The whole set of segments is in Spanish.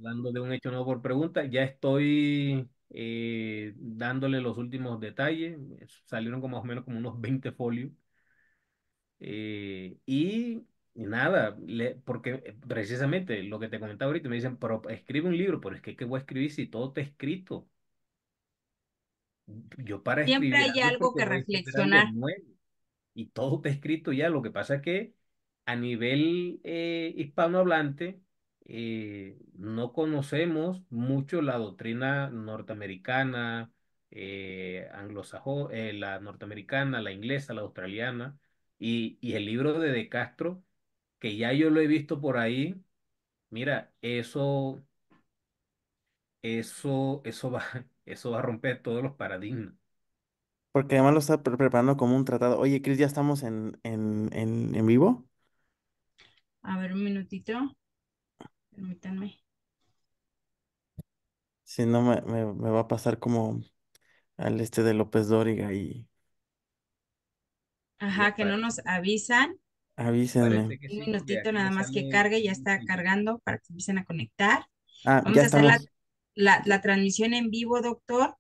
hablando de un hecho nuevo por pregunta, ya estoy dándole los últimos detalles. Salieron como más o menos como unos 20 folios. Y nada, porque precisamente lo que te comentaba ahorita, me dicen, pero escribe un libro, pero es que ¿qué voy a escribir si todo está escrito? Yo para Siempre escribir hay algo es algo porque que voy a escribir algo reflexionar. nuevo y todo está escrito ya. Lo que pasa es que a nivel hispanohablante no conocemos mucho la doctrina norteamericana, la norteamericana, la inglesa, la australiana y el libro de Castro, que ya yo lo he visto por ahí. Mira, eso va, eso va a romper todos los paradigmas. Porque además lo está preparando como un tratado. Oye, Cris, ¿ya estamos en vivo? A ver, un minutito, permítanme. Si no, me va a pasar como al este de López Dóriga y Ya ajá, que no nos parece, avisan. parece Avísenme. que Un sí, porque minutito aquí nada me más que sale cargue, ya un está filtro. cargando para que se empiecen a conectar. Ah, Vamos ya a hacer estamos. la transmisión en vivo, doctor,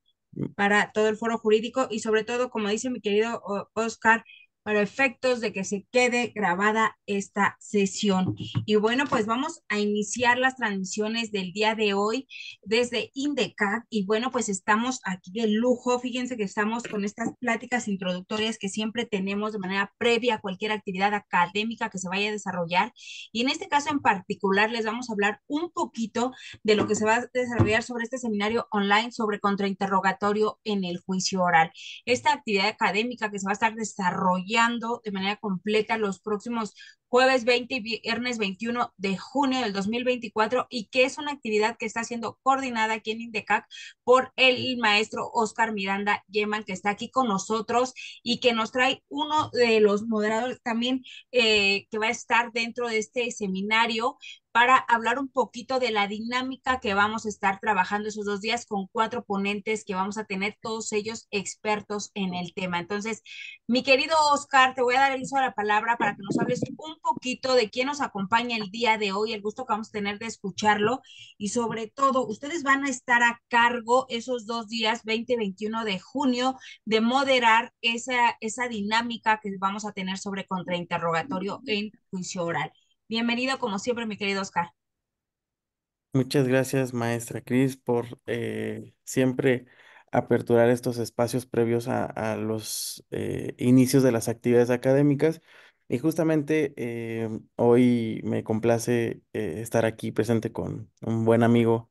para todo el foro jurídico y sobre todo, como dice mi querido Oscar, para efectos de que se quede grabada esta sesión. Y bueno, pues vamos a iniciar las transmisiones del día de hoy desde INDECAC y bueno, pues estamos aquí de lujo. Fíjense que estamos con estas pláticas introductorias que siempre tenemos de manera previa a cualquier actividad académica que se vaya a desarrollar. Y en este caso en particular les vamos a hablar un poquito de lo que se va a desarrollar sobre este seminario online sobre contrainterrogatorio en el juicio oral. Esta actividad académica que se va a estar desarrollando de manera completa los próximos jueves 20 y viernes 21 de junio del 2024 y que es una actividad que está siendo coordinada aquí en INDECAC por el maestro Oscar Miranda Yeman, que está aquí con nosotros y que nos trae uno de los moderadores también que va a estar dentro de este seminario para hablar un poquito de la dinámica que vamos a estar trabajando esos 2 días con 4 ponentes que vamos a tener, todos ellos expertos en el tema. Entonces, mi querido Oscar, te voy a dar el uso de la palabra para que nos hables un poquito de quién nos acompaña el día de hoy, el gusto que vamos a tener de escucharlo y sobre todo, ustedes van a estar a cargo esos 2 días, 20 y 21 de junio, de moderar esa dinámica que vamos a tener sobre contrainterrogatorio en juicio oral. Bienvenido como siempre, mi querido Oscar. Muchas gracias, maestra Cris, por siempre aperturar estos espacios previos a los inicios de las actividades académicas. Y justamente hoy me complace estar aquí presente con un buen amigo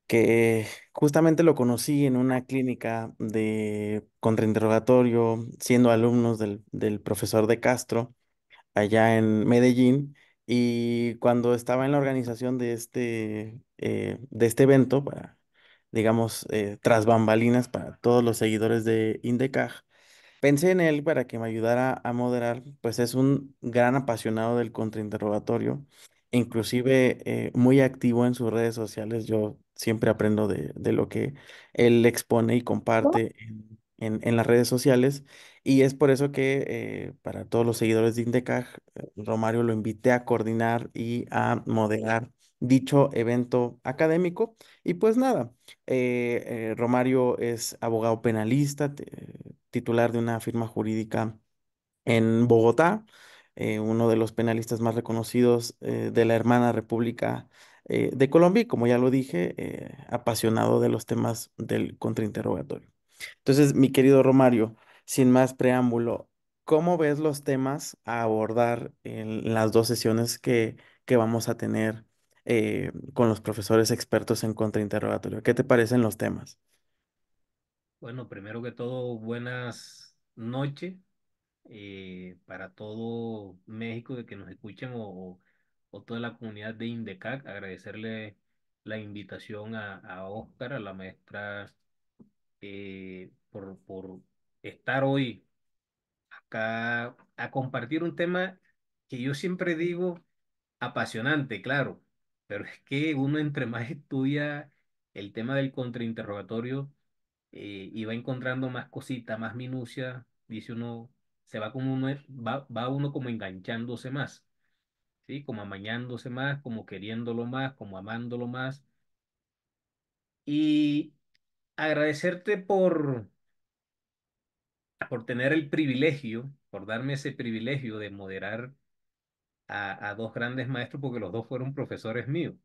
que justamente lo conocí en una clínica de contrainterrogatorio, siendo alumnos del profesor de Castro allá en Medellín. Y cuando estaba en la organización de este evento, para, digamos, tras bambalinas para todos los seguidores de Indecaj, pensé en él para que me ayudara a moderar, pues es un gran apasionado del contrainterrogatorio, inclusive muy activo en sus redes sociales. Yo siempre aprendo de lo que él expone y comparte en las redes sociales. Y es por eso que para todos los seguidores de Indecaj, Romario lo invité a coordinar y a moderar dicho evento académico. Y pues nada, Romario es abogado penalista, titular de una firma jurídica en Bogotá, uno de los penalistas más reconocidos de la hermana República de Colombia y, como ya lo dije, apasionado de los temas del contrainterrogatorio. Entonces, mi querido Romario, sin más preámbulo, ¿cómo ves los temas a abordar en las 2 sesiones que vamos a tener con los profesores expertos en contrainterrogatorio? ¿Qué te parecen los temas? Bueno, primero que todo, buenas noches para todo México de que nos escuchen o toda la comunidad de Indecac. Agradecerle la invitación a Oscar, a la maestra, por estar hoy acá a compartir un tema que yo siempre digo apasionante, claro, pero es que uno entre más estudia el tema del contrainterrogatorio y va encontrando más cositas, más minucia, dice uno, se va como uno, va uno como enganchándose más, ¿sí? Como amañándose más, como queriéndolo más, como amándolo más. Y agradecerte por tener el privilegio, por darme ese privilegio de moderar a dos grandes maestros, porque los dos fueron profesores míos.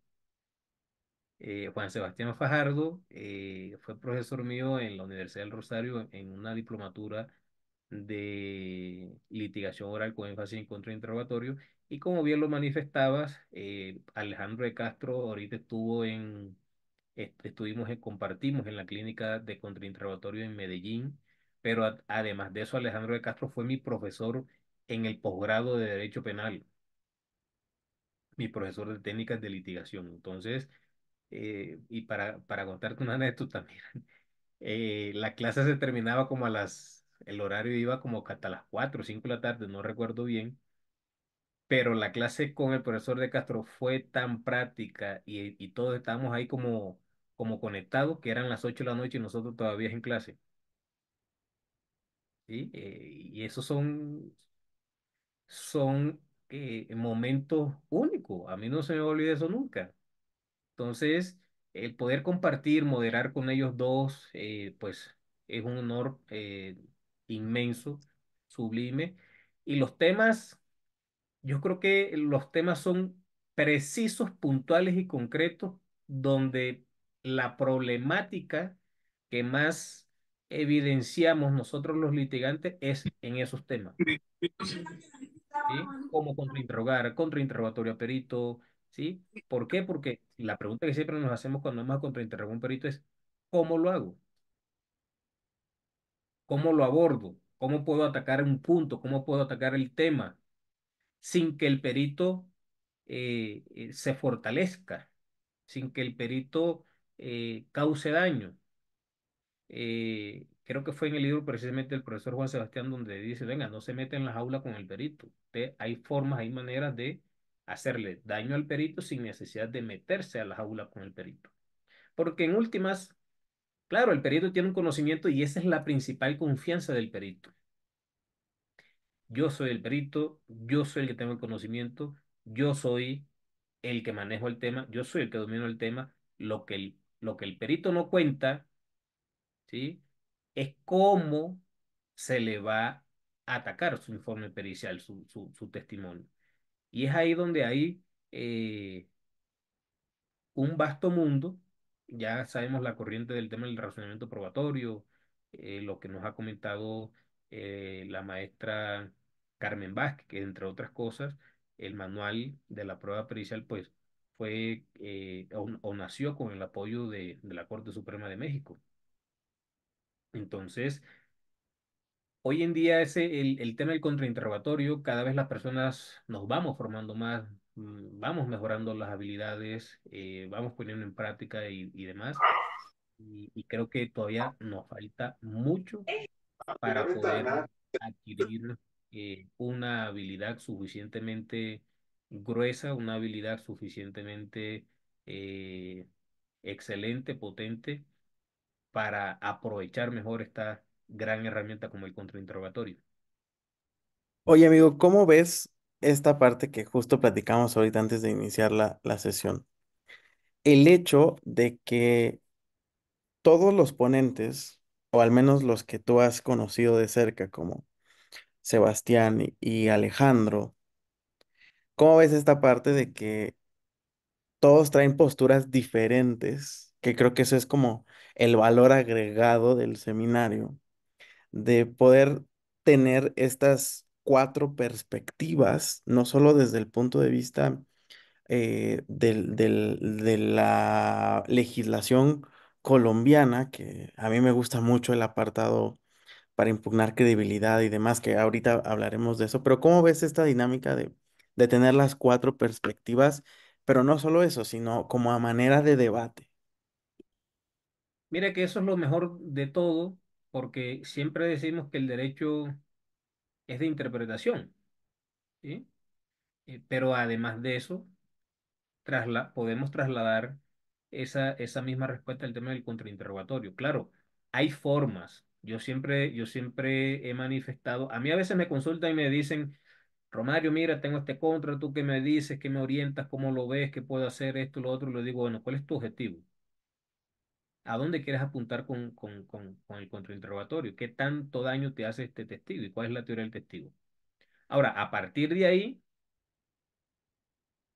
Juan Sebastián Fajardo fue profesor mío en la Universidad del Rosario en una diplomatura de litigación oral con énfasis en contrainterrogatorio. Y como bien lo manifestabas, Alejandro de Castro ahorita compartimos en la clínica de contrainterrogatorio en Medellín, pero además de eso, Alejandro de Castro fue mi profesor en el posgrado de Derecho Penal, mi profesor de técnicas de litigación. Entonces, y para contarte una anécdota también, la clase se terminaba como el horario iba como que hasta las 4 o 5 de la tarde, no recuerdo bien, pero la clase con el profesor de Castro fue tan práctica y todos estábamos ahí como conectados, que eran las 8 de la noche y nosotros todavía en clase, ¿sí? Y esos son momentos únicos, a mí no se me olvida eso nunca. Entonces, el poder compartir, moderar con ellos dos, pues es un honor inmenso, sublime. Y los temas, yo creo que los temas son precisos, puntuales y concretos, donde la problemática que más evidenciamos nosotros los litigantes es en esos temas. ¿Sí? Como contrainterrogar, contrainterrogatorio a perito, ¿sí? ¿Por qué? Porque la pregunta que siempre nos hacemos cuando vamos a contrainterrogar a un perito es, ¿cómo lo hago? ¿Cómo lo abordo? ¿Cómo puedo atacar un punto? ¿Cómo puedo atacar el tema sin que el perito se fortalezca, sin que el perito cause daño? Creo que fue en el libro precisamente del profesor Juan Sebastián donde dice, venga, no se mete en la jaula con el perito. Hay formas, hay maneras de hacerle daño al perito sin necesidad de meterse a la jaula con el perito. Porque en últimas, claro, el perito tiene un conocimiento y esa es la principal confianza del perito. Yo soy el perito, yo soy el que tengo el conocimiento, yo soy el que manejo el tema, yo soy el que domino el tema. Lo que el perito no cuenta, ¿sí? Es cómo se le va a atacar su informe pericial, su testimonio. Y es ahí donde hay un vasto mundo. Ya sabemos la corriente del tema del razonamiento probatorio, lo que nos ha comentado la maestra Carmen Vázquez, que entre otras cosas, el manual de la prueba pericial, pues fue o nació con el apoyo de la Corte Suprema de México. Entonces, hoy en día el tema del contrainterrogatorio, cada vez las personas nos vamos formando más, vamos mejorando las habilidades, vamos poniendo en práctica y demás. Y creo que todavía nos falta mucho para poder adquirir una habilidad suficientemente gruesa, una habilidad suficientemente eh, excelente, potente, para aprovechar mejor esta gran herramienta como el contrainterrogatorio. Oye, amigo, ¿cómo ves esta parte que justo platicamos ahorita antes de iniciar la sesión? El hecho de que todos los ponentes, o al menos los que tú has conocido de cerca, como Sebastián y Alejandro, ¿cómo ves esta parte de que todos traen posturas diferentes? Que creo que eso es como el valor agregado del seminario, de poder tener estas cuatro perspectivas, no solo desde el punto de vista de la legislación colombiana, que a mí me gusta mucho el apartado para impugnar credibilidad y demás, que ahorita hablaremos de eso, pero ¿cómo ves esta dinámica de tener las cuatro perspectivas, pero no solo eso, sino como a manera de debate? Mira que eso es lo mejor de todo, porque siempre decimos que el derecho es de interpretación, ¿sí? Pero además de eso, podemos trasladar esa misma respuesta al tema del contrainterrogatorio. Claro, hay formas. Yo siempre he manifestado, a mí a veces me consultan y me dicen, Romario, mira, tengo este contra, tú qué me dices, qué me orientas, cómo lo ves, qué puedo hacer, esto, lo otro. Le digo, bueno, ¿cuál es tu objetivo? ¿A dónde quieres apuntar con el contrainterrogatorio? ¿Qué tanto daño te hace este testigo? ¿Y cuál es la teoría del testigo? Ahora, a partir de ahí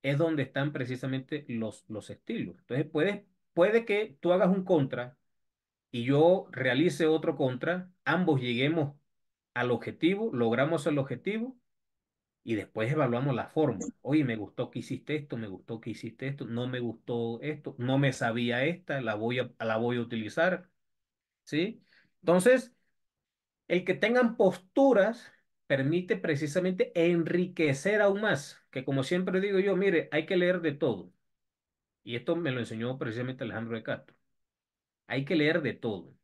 es donde están precisamente los estilos. Entonces, puede que tú hagas un contra y yo realice otro contra, ambos lleguemos al objetivo, logramos el objetivo y después evaluamos la forma. Oye, me gustó que hiciste esto, me gustó que hiciste esto, no me gustó esto, no me sabía esta, la voy a utilizar, ¿sí? Entonces, el que tengan posturas permite precisamente enriquecer aún más, que como siempre digo yo, mire, hay que leer de todo. Y esto me lo enseñó precisamente Alejandro de Castro. Hay que leer de todo.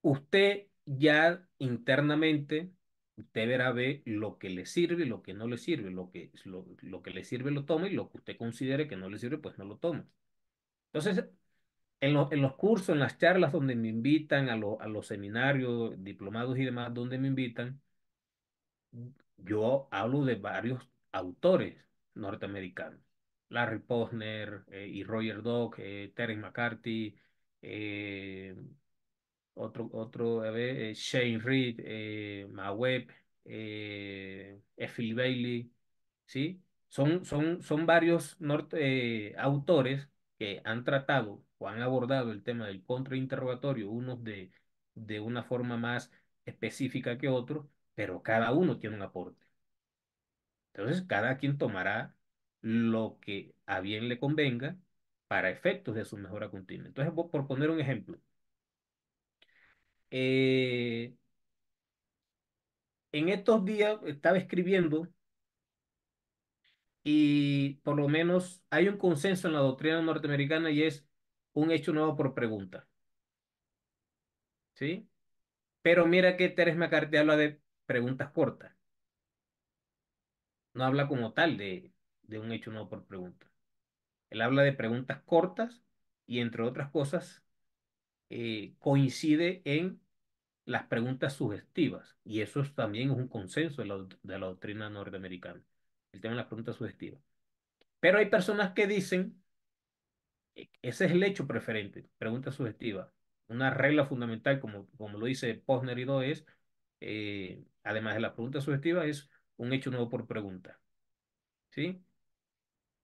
Usted ya internamente, usted verá ver lo que le sirve y lo que no le sirve. Lo que le sirve lo toma y lo que usted considere que no le sirve, pues no lo toma. Entonces, en los cursos, en las charlas donde me invitan, a los seminarios, diplomados y demás, donde me invitan, yo hablo de varios autores norteamericanos. Larry Posner y Roger Dock, Terence McCarthy, eh, otro, a ver, Shane Reed, Maweb, Phil Bailey, ¿sí? Son varios autores que han tratado o han abordado el tema del contrainterrogatorio, unos de una forma más específica que otros, pero cada uno tiene un aporte. Entonces, cada quien tomará lo que a bien le convenga para efectos de su mejora continua. Entonces, por poner un ejemplo, eh, en estos días estaba escribiendo y por lo menos hay un consenso en la doctrina norteamericana y es un hecho nuevo por pregunta, ¿sí? Pero mira que Terence McCarthy habla de preguntas cortas, no habla como tal de un hecho nuevo por pregunta. Él habla de preguntas cortas y entre otras cosas coincide en las preguntas sugestivas y también es un consenso de la doctrina norteamericana, el tema de las preguntas sugestivas. Pero hay personas que dicen, ese es el hecho preferente, pregunta sugestiva. Una regla fundamental, como lo dice Posner y Doe, es, además de la pregunta sugestiva, es un hecho nuevo por pregunta. ¿Sí?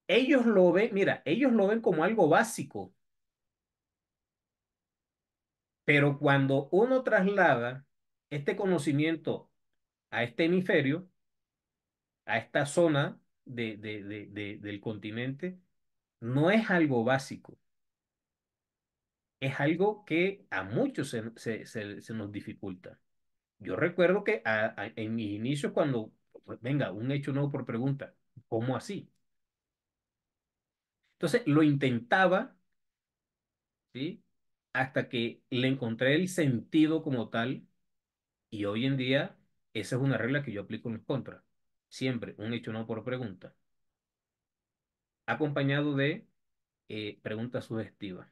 Ellos lo ven, mira, ellos lo ven como algo básico, pero cuando uno traslada este conocimiento a este hemisferio, a esta zona del continente, no es algo básico. Es algo que a muchos se nos dificulta. Yo recuerdo que en mis inicios, cuando, pues, venga, un hecho nuevo por pregunta, ¿cómo así? Entonces lo intentaba, ¿sí? Hasta que le encontré el sentido como tal, y hoy en día esa es una regla que yo aplico en los contras. Siempre un hecho nuevo por pregunta, acompañado de preguntas sugestivas.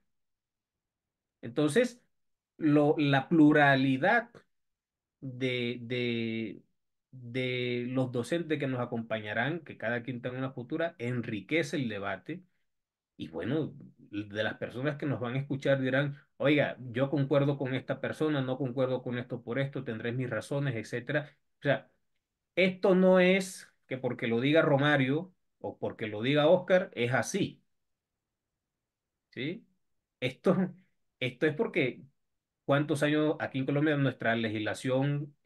Entonces, la pluralidad de, de los docentes que nos acompañarán, que cada quien tenga una postura, enriquece el debate. Y bueno, de las personas que nos van a escuchar dirán, oiga, yo concuerdo con esta persona, no concuerdo con esto por esto, tendré mis razones, etcétera. O sea, esto no es que porque lo diga Romario o porque lo diga Oscar, es así, ¿sí? Esto, esto es porque ¿cuántos años aquí en Colombia nuestra legislación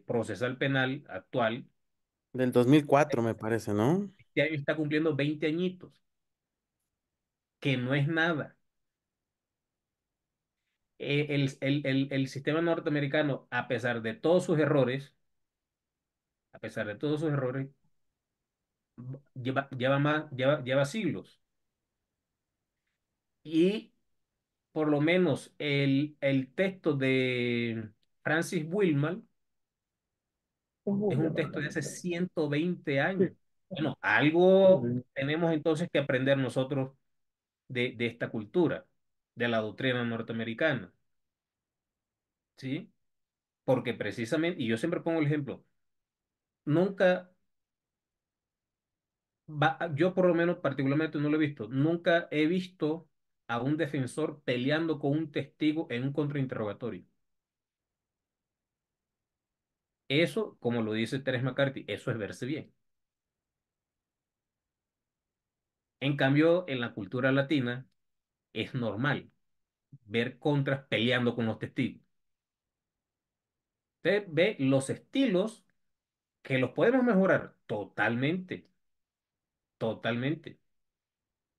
procesal penal actual, Del 2004 me parece, ¿no? este año está cumpliendo 20 añitos, que no es nada? El sistema norteamericano, a pesar de todos sus errores, a pesar de todos sus errores, lleva siglos. Y por lo menos el texto de Francis Willman es un texto de hace 120 años. Bueno, algo tenemos entonces que aprender nosotros de esta cultura, de la doctrina norteamericana, ¿sí? Porque precisamente, y yo siempre pongo el ejemplo, nunca, yo por lo menos particularmente no lo he visto, nunca he visto a un defensor peleando con un testigo en un contrainterrogatorio. Eso, como lo dice Terence McCarthy, eso es verse bien. En cambio, en la cultura latina es normal ver contras peleando con los testigos. Usted ve los estilos que los podemos mejorar totalmente, totalmente.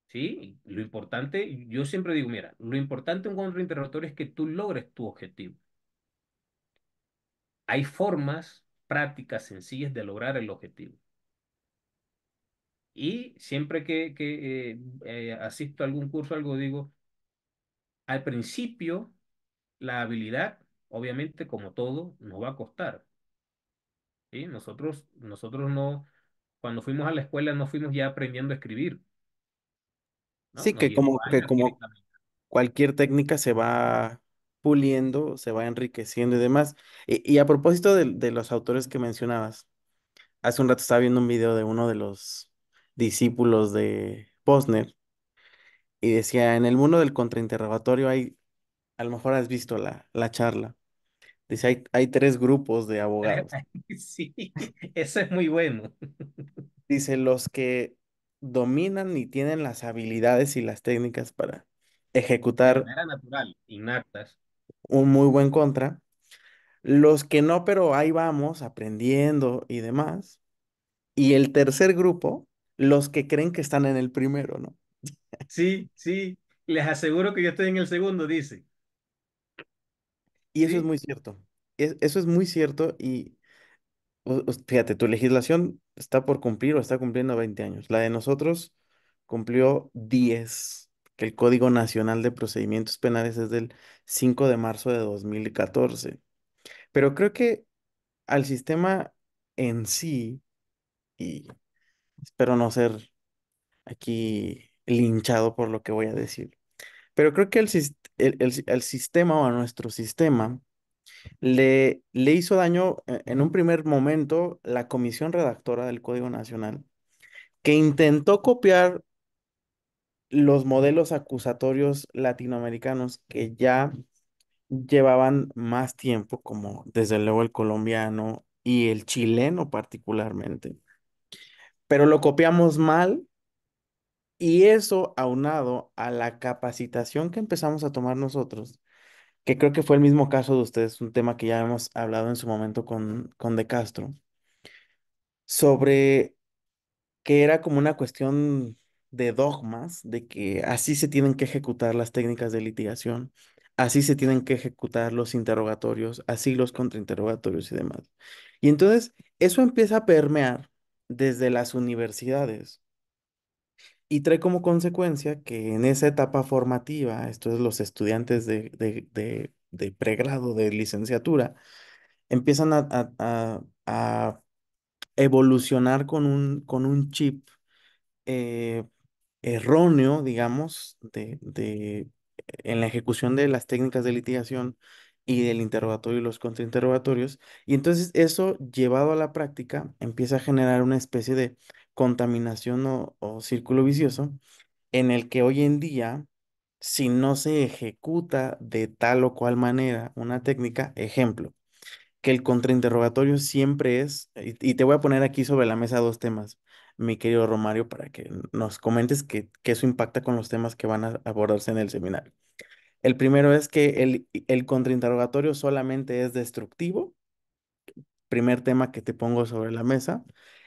Sí, lo importante, yo siempre digo, mira, lo importante en un contrainterrogatorio es que tú logres tu objetivo. Hay formas prácticas sencillas de lograr el objetivo. Y siempre que asisto a algún curso, algo digo, al principio la habilidad, obviamente, como todo, nos va a costar. ¿Sí? Nosotros no, cuando fuimos a la escuela no fuimos ya aprendiendo a escribir, ¿no? Sí, Nos llevó que años como directamente. cualquier técnica se va puliendo, se va enriqueciendo y demás. Y a propósito de los autores que mencionabas, hace un rato estaba viendo un video de uno de los discípulos de Posner y decía, en el mundo del contrainterrogatorio hay, a lo mejor has visto la charla, dice, hay tres grupos de abogados. Sí, eso es muy bueno. Dice, los que dominan y tienen las habilidades y las técnicas para De ejecutar manera natural, innatas. un muy buen contra. Los que no, pero ahí vamos aprendiendo y demás. Y el tercer grupo, los que creen que están en el primero, ¿no? Sí, sí, les aseguro que yo estoy en el segundo, dice. Y eso es Sí, muy cierto. Eso es muy cierto y fíjate, tu legislación está por cumplir o está cumpliendo 20 años. La de nosotros cumplió 10, que el Código Nacional de Procedimientos Penales es del 5 de marzo de 2014. Pero creo que al sistema en sí, y espero no ser aquí linchado por lo que voy a decir. Pero creo que el sistema o a nuestro sistema le hizo daño en un primer momento la comisión redactora del Código Nacional, que intentó copiar los modelos acusatorios latinoamericanos que ya llevaban más tiempo, como desde luego el colombiano y el chileno particularmente. Pero lo copiamos mal. Y eso aunado a la capacitación que empezamos a tomar nosotros, que creo que fue el mismo caso de ustedes, un tema que ya hemos hablado en su momento con De Castro, sobre que era como una cuestión de dogmas, de que así se tienen que ejecutar las técnicas de litigación, así se tienen que ejecutar los interrogatorios, así los contrainterrogatorios y demás. Y entonces eso empieza a permear desde las universidades. Y trae como consecuencia que en esa etapa formativa, esto es los estudiantes de pregrado, de licenciatura, empiezan a evolucionar con un chip eh, erróneo, digamos, en la ejecución de las técnicas de litigación y del interrogatorio y los contrainterrogatorios. Y entonces eso, llevado a la práctica, empieza a generar una especie de contaminación o círculo vicioso en el que hoy en día, si no se ejecuta de tal o cual manera una técnica, ejemplo, que el contrainterrogatorio siempre es, y te voy a poner aquí sobre la mesa dos temas, mi querido Romario, para que nos comentes que eso impacta con los temas que van a abordarse en el seminario. El primero es que el contrainterrogatorio solamente es destructivo, primer tema que te pongo sobre la mesa.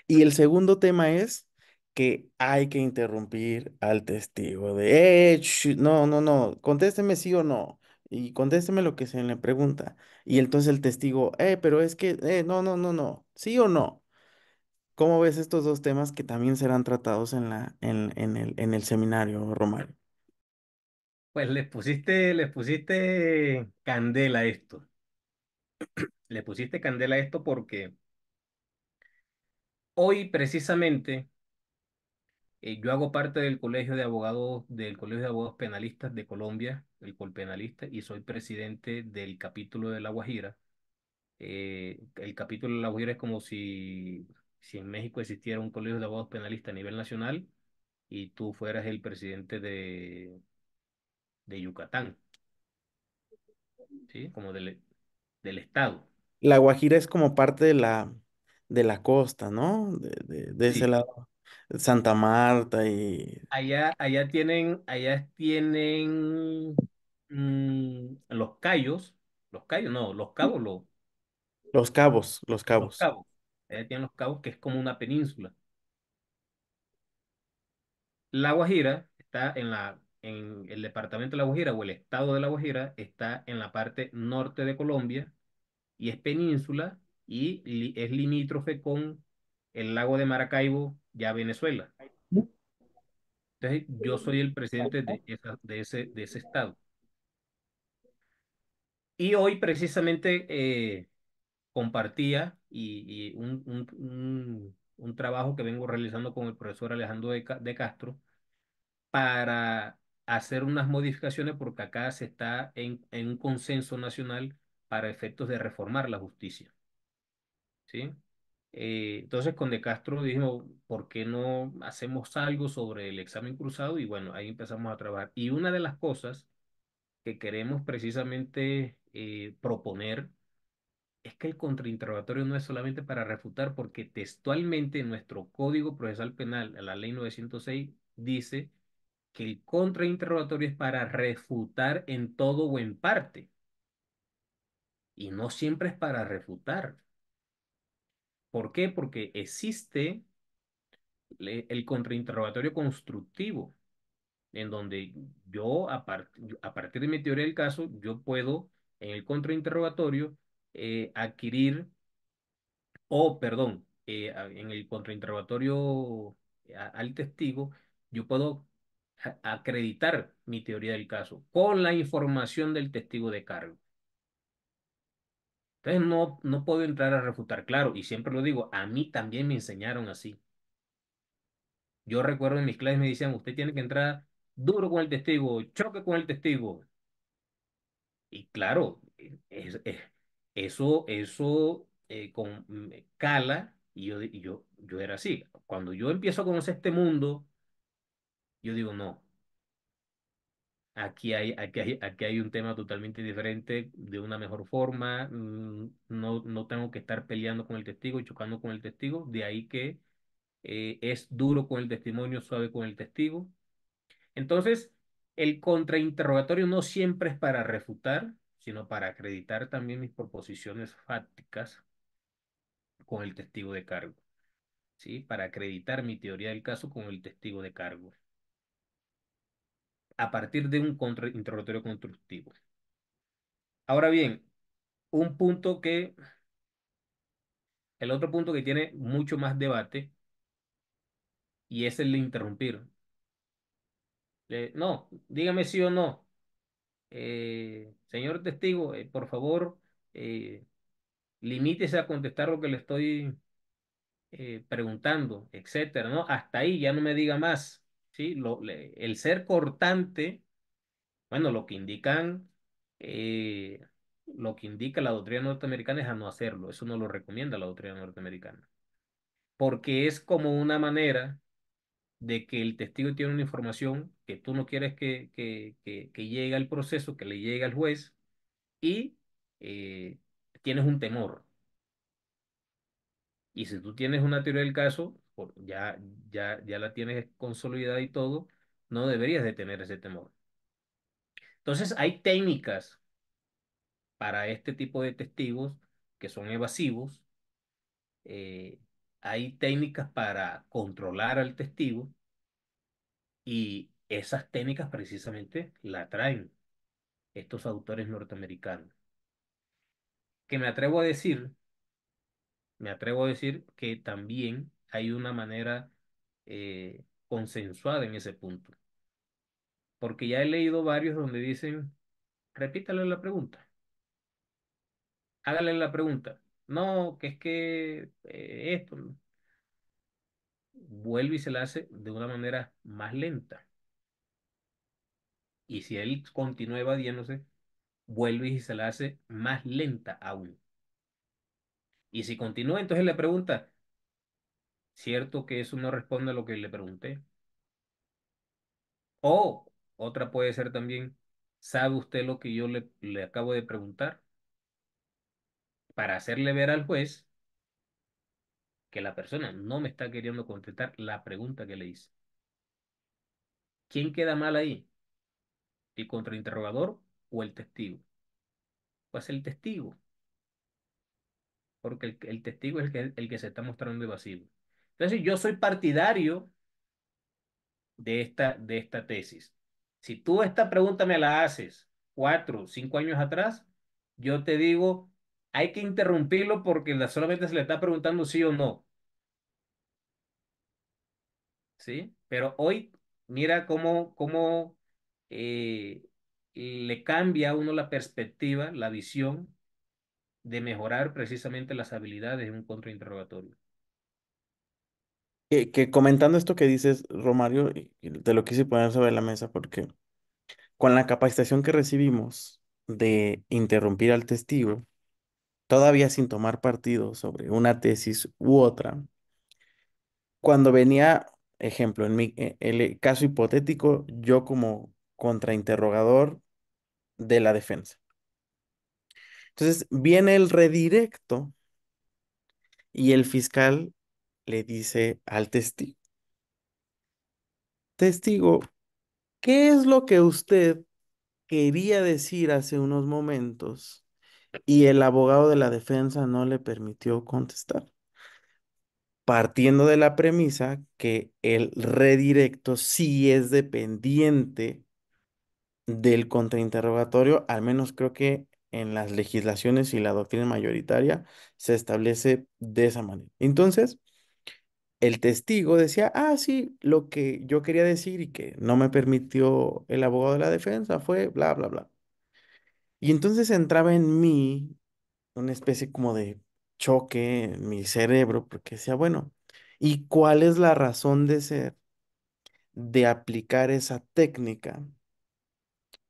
Y el segundo tema es que hay que interrumpir al testigo de, no, no, no, contésteme sí o no. Y contésteme lo que se le pregunta. Y entonces el testigo, pero es que, no, no, no, no, sí o no. ¿Cómo ves estos dos temas que también serán tratados en el seminario, Romario? Pues les pusiste candela a esto. Le pusiste candela a esto porque hoy precisamente yo hago parte del Colegio de Abogados Penalistas de Colombia, el Colpenalista, y soy presidente del capítulo de La Guajira. El capítulo de La Guajira es como si en México existiera un colegio de abogados penalistas a nivel nacional y tú fueras el presidente de Yucatán, ¿sí? Como del estado. La Guajira es como parte de la costa, ¿no? De ese Sí, lado. Santa Marta y allá tienen los Cayos, no, los Cabos, Los Cabos, Los los Cabos. Cabos. Allá tienen los Cabos, que es como una península. La Guajira está en el departamento de La Guajira o el estado de La Guajira está en la parte norte de Colombia y es península y es limítrofe con el lago de Maracaibo, ya Venezuela. Entonces, yo soy el presidente de ese estado. Y hoy precisamente compartía un trabajo que vengo realizando con el profesor Alejandro de Castro para hacer unas modificaciones porque acá se está en un consenso nacional para efectos de reformar la justicia, ¿sí? Entonces con De Castro dijimos, ¿por qué no hacemos algo sobre el examen cruzado? Y bueno, ahí empezamos a trabajar. Y una de las cosas que queremos precisamente proponer es que el contrainterrogatorio no es solamente para refutar, porque textualmente en nuestro Código Procesal Penal, la Ley 906, dice que el contrainterrogatorio es para refutar en todo o en parte, y no siempre es para refutar. ¿Por qué? Porque existe el contrainterrogatorio constructivo, en donde a partir de mi teoría del caso, yo puedo en el contrainterrogatorio adquirir perdón, en el contrainterrogatorio al testigo, yo puedo acreditar mi teoría del caso con la información del testigo de cargo. Entonces no puedo entrar a refutar, claro, y siempre lo digo, a mí también me enseñaron así. Yo recuerdo en mis clases me decían, usted tiene que entrar duro con el testigo, choque con el testigo. Y claro, eso cala, y yo era así. Cuando yo empiezo a conocer este mundo, yo digo, no, aquí hay un tema totalmente diferente, de una mejor forma, no tengo que estar peleando con el testigo y chocando con el testigo, de ahí que es duro con el testimonio, suave con el testigo. Entonces, el contrainterrogatorio no siempre es para refutar, sino para acreditar también mis proposiciones fácticas con el testigo de cargo, ¿sí? Para acreditar mi teoría del caso con el testigo de cargo, a partir de un contrainterrogatorio constructivo. Ahora bien, el otro punto que tiene mucho más debate y es el de interrumpir. No, dígame sí o no. Señor testigo, por favor, eh, limítese a contestar lo que le estoy preguntando, etcétera, ¿no? Hasta ahí ya no me diga más, ¿sí? El ser cortante, bueno, lo que indica la doctrina norteamericana es a no hacerlo, eso no lo recomienda la doctrina norteamericana, porque es como una manera de que el testigo tiene una información que tú no quieres que llegue al proceso, que le llegue al juez, y eh, tienes un temor. Y si tú tienes una teoría del caso, ya la tienes consolidada y todo, no deberías de tener ese temor. Entonces, hay técnicas para este tipo de testigos que son evasivos. eh, Hay técnicas para controlar al testigo y esas técnicas precisamente la traen estos autores norteamericanos. Que me atrevo a decir que también hay una manera consensuada en ese punto. Porque ya he leído varios donde dicen, repítale la pregunta, hágale la pregunta. No, que es que esto, ¿no? Vuelve y se la hace de una manera más lenta. Y si él continúa evadiéndose, vuelve y se la hace más lenta aún. Y si continúa, entonces le pregunta, ¿cierto que eso no responde a lo que le pregunté? O otra puede ser también, ¿sabe usted lo que yo le acabo de preguntar? Para hacerle ver al juez que la persona no me está queriendo contestar la pregunta que le hice. ¿Quién queda mal ahí? ¿El contrainterrogador o el testigo? Pues el testigo, porque el testigo es el que se está mostrando evasivo. Entonces yo soy partidario de esta tesis. Si tú esta pregunta me la haces 4 o 5 años atrás, yo te digo, hay que interrumpirlo porque solamente se le está preguntando sí o no, ¿sí? Pero hoy, mira cómo eh, le cambia a uno la perspectiva, la visión de mejorar precisamente las habilidades en un contrainterrogatorio. Que comentando esto que dices, Romario, y te lo quise poner sobre la mesa porque con la capacitación que recibimos de interrumpir al testigo, todavía sin tomar partido sobre una tesis u otra, cuando venía, ejemplo, el caso hipotético, yo como contrainterrogador de la defensa. Entonces viene el redirecto y el fiscal le dice al testigo, testigo, ¿qué es lo que usted quería decir hace unos momentos y el abogado de la defensa no le permitió contestar? Partiendo de la premisa que el redirecto sí es dependiente del contrainterrogatorio, al menos creo que en las legislaciones y la doctrina mayoritaria se establece de esa manera. Entonces, el testigo decía, ah, sí, lo que yo quería decir y que no me permitió el abogado de la defensa fue bla, bla, bla. Y entonces entraba en mí una especie como de choque en mi cerebro, porque decía, bueno, ¿y cuál es la razón de ser de aplicar esa técnica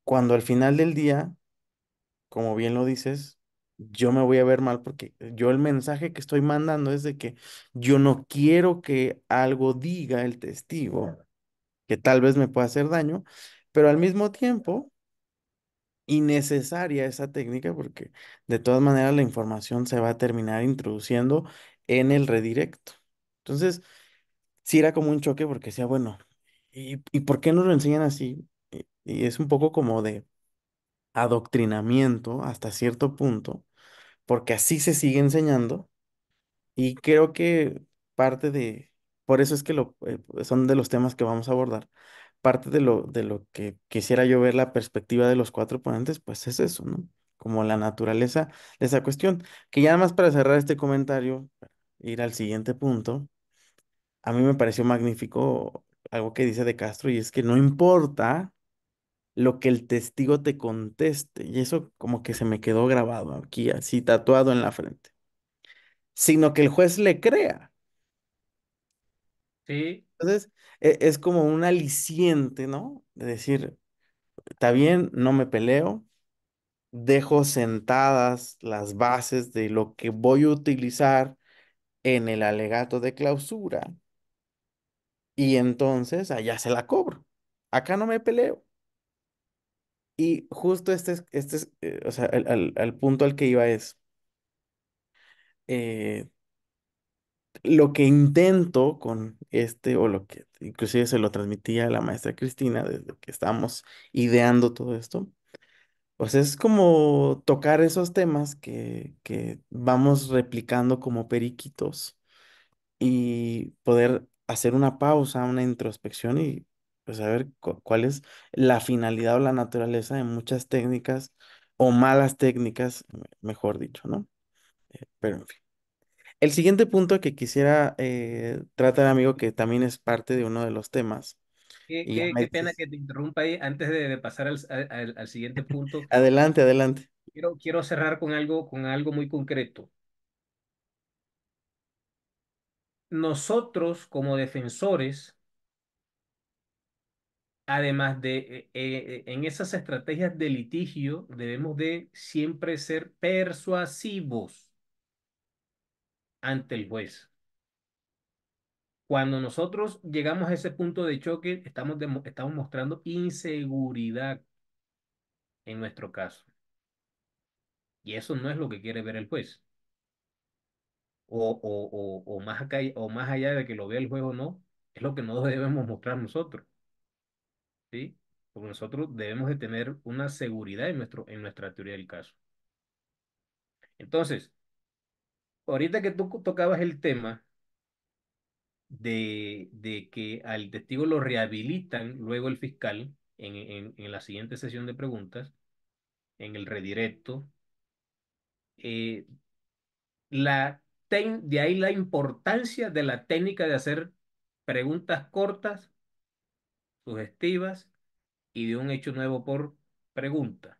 cuando al final del día, como bien lo dices, yo me voy a ver mal porque yo el mensaje que estoy mandando es de que yo no quiero que algo diga el testigo que tal vez me pueda hacer daño, pero al mismo tiempo innecesaria esa técnica porque de todas maneras la información se va a terminar introduciendo en el redirecto. Entonces, sí era como un choque porque decía, bueno, ¿y por qué nos lo enseñan así? Y es un poco como de adoctrinamiento hasta cierto punto, porque así se sigue enseñando y creo que parte de, por eso es que son de los temas que vamos a abordar. Parte de lo que quisiera yo ver la perspectiva de los cuatro ponentes, pues es eso, ¿no? Como la naturaleza de esa cuestión. Que ya nada más para cerrar este comentario, ir al siguiente punto, a mí me pareció magnífico algo que dice De Castro y es que no importa lo que el testigo te conteste, y eso como que se me quedó grabado aquí, así tatuado en la frente, sino que el juez le crea. Sí, Entonces, es como un aliciente, ¿no? De decir, está bien, no me peleo, dejo sentadas las bases de lo que voy a utilizar en el alegato de clausura y entonces allá se la cobro. Acá no me peleo. Y justo o sea, al punto al que iba es, eh, lo que intento con o lo que inclusive se lo transmitía a la maestra Cristina desde que estábamos ideando todo esto, pues es como tocar esos temas que vamos replicando como periquitos y poder hacer una pausa, una introspección y pues saber cuál es la finalidad o la naturaleza de muchas técnicas o malas técnicas, mejor dicho, ¿no? Pero en fin. El siguiente punto que quisiera tratar, amigo, que también es parte de uno de los temas, qué, y ya qué, me qué pena dices, que te interrumpa ahí antes de pasar al siguiente punto. adelante, adelante. Quiero cerrar con algo muy concreto. Nosotros como defensores, además en esas estrategias de litigio, debemos de siempre ser persuasivos. ante el juez. Cuando nosotros llegamos a ese punto de choque, estamos mostrando inseguridad en nuestro caso. Y eso no es lo que quiere ver el juez. O más allá de que lo vea el juez o no, es lo que no debemos mostrar nosotros, ¿sí? Porque nosotros debemos de tener una seguridad en nuestra teoría del caso. Entonces, ahorita que tú tocabas el tema de que al testigo lo rehabilitan luego el fiscal en la siguiente sesión de preguntas, en el redirecto, eh, de ahí la importancia de la técnica de hacer preguntas cortas, sugestivas y de un hecho nuevo por pregunta.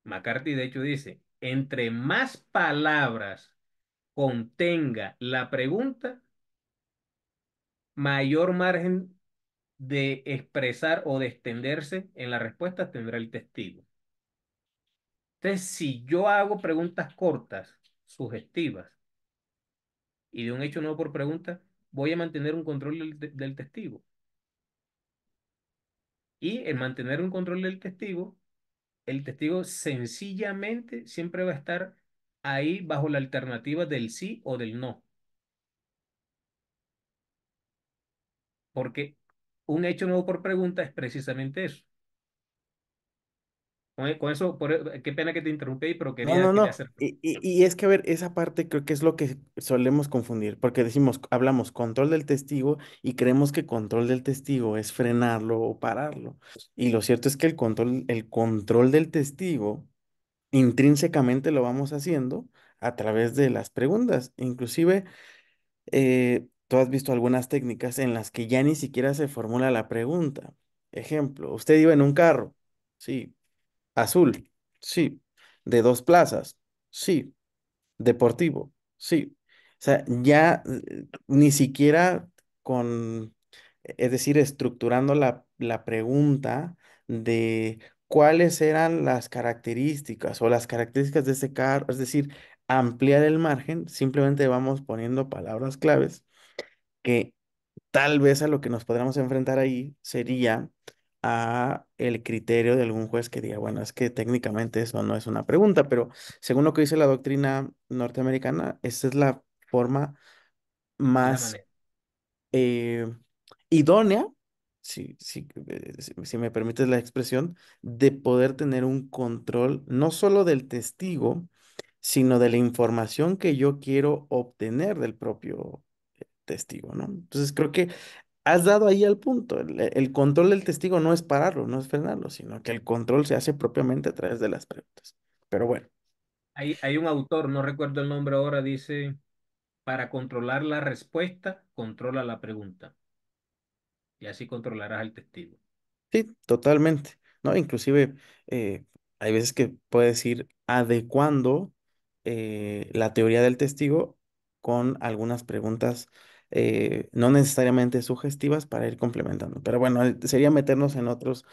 McCarthy de hecho dice, entre más palabras contenga la pregunta, mayor margen de expresar o de extenderse en la respuesta tendrá el testigo. Entonces, si yo hago preguntas cortas, sugestivas y de un hecho nuevo por pregunta, voy a mantener un control del testigo. Y en mantener un control del testigo, el testigo sencillamente siempre va a estar ahí bajo la alternativa del sí o del no. Porque un hecho nuevo por pregunta es precisamente eso. Con eso, qué pena que te interrumpí, pero No, no, quería no. hacer. Y es que, a ver, esa parte creo que es lo que solemos confundir, porque decimos, hablamos control del testigo y creemos que control del testigo es frenarlo o pararlo. Y lo cierto es que el control del testigo intrínsecamente lo vamos haciendo a través de las preguntas. Inclusive, tú has visto algunas técnicas en las que ya ni siquiera se formula la pregunta. Ejemplo, usted iba en un carro, sí, azul, sí, de dos plazas, sí, deportivo, sí. O sea, ya ni siquiera con, es decir, estructurando la pregunta de cuáles eran las características o las características de ese carro, es decir, ampliar el margen, simplemente vamos poniendo palabras claves que tal vez a lo que nos podríamos enfrentar ahí sería a el criterio de algún juez que diga, bueno, es que técnicamente eso no es una pregunta, pero según lo que dice la doctrina norteamericana, esa es la forma Es la más manera. eh, idónea, si me permites la expresión, de poder tener un control no solo del testigo, sino de la información que yo quiero obtener del propio testigo, ¿no? Entonces creo que has dado ahí al punto. El control del testigo no es pararlo, no es frenarlo, sino que el control se hace propiamente a través de las preguntas. Pero bueno, Hay un autor, no recuerdo el nombre ahora, dice, para controlar la respuesta, controla la pregunta. Y así controlarás al testigo. sí, totalmente, ¿no? Inclusive hay veces que puedes ir adecuando la teoría del testigo con algunas preguntas no necesariamente sugestivas para ir complementando. Pero bueno, sería meternos en otros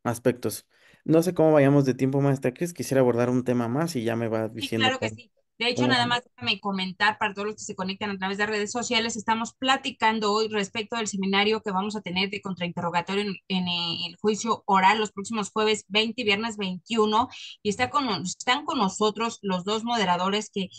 aspectos. No sé cómo vayamos de tiempo, maestra Cris. Quisiera abordar un tema más y ya me va Sí, diciendo claro que sí. De hecho, nada cómo. más déjame comentar para todos los que se conectan a través de redes sociales, estamos platicando hoy respecto del seminario que vamos a tener de contrainterrogatorio en el juicio oral los próximos jueves 20 y viernes 21 y están con nosotros los dos moderadores que